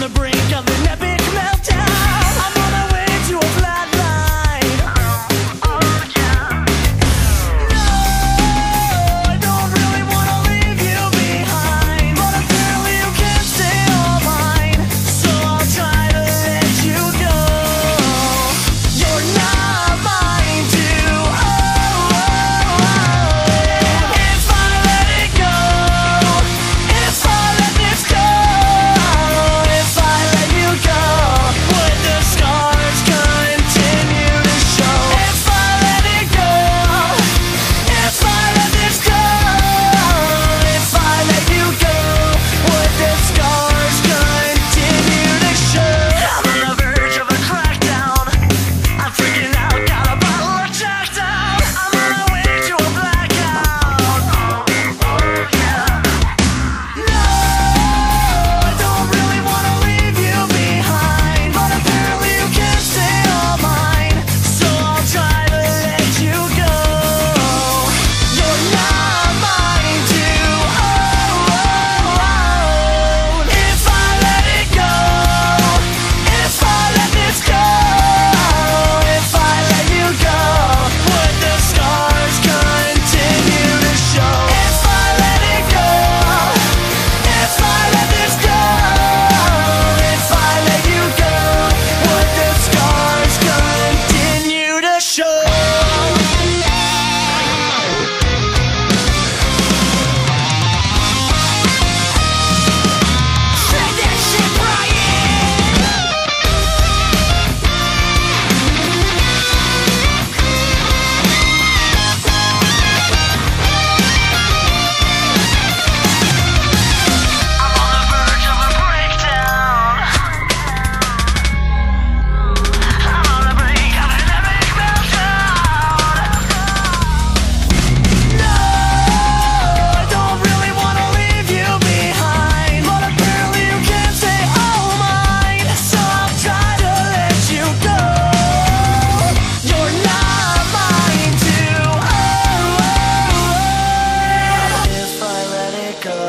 the brink of an epic meltdown. I'm on my way to a flatline. Oh yeah. No, I don't really wanna leave you behind, but apparently you can't stay all mine, so I'll try to let you go. You're not mine too. If I let it go, if I let this go, if I let you go, would the scars continue to show? If I let it go, if I let this go, if I let you go, would the scars continue to show? I'm on the verge of a crackdown. I'm freaking out, got a bottle of Jack down. I'm on my way to a blackout. Oh yeah. No, I don't really wanna leave you behind, but apparently you can't stay all mine, so I'll try to let you go. You're not mine too. If I let it go, if I let this go, if I let you go, would the scars continue to show? If I let it go, if I let this go, if I let you go, would the scars continue to show? Say that shit, Brian! I'm on the verge of a breakdown. I'm on the brink of an epic meltdown. No, I don't really wanna leave you behind, but apparently you can't stay all mine, so I'll try to let you go. You're not mine too. If I let it go,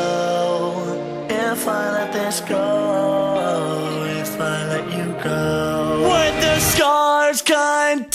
if I let this go, if I let you go, would the scars continue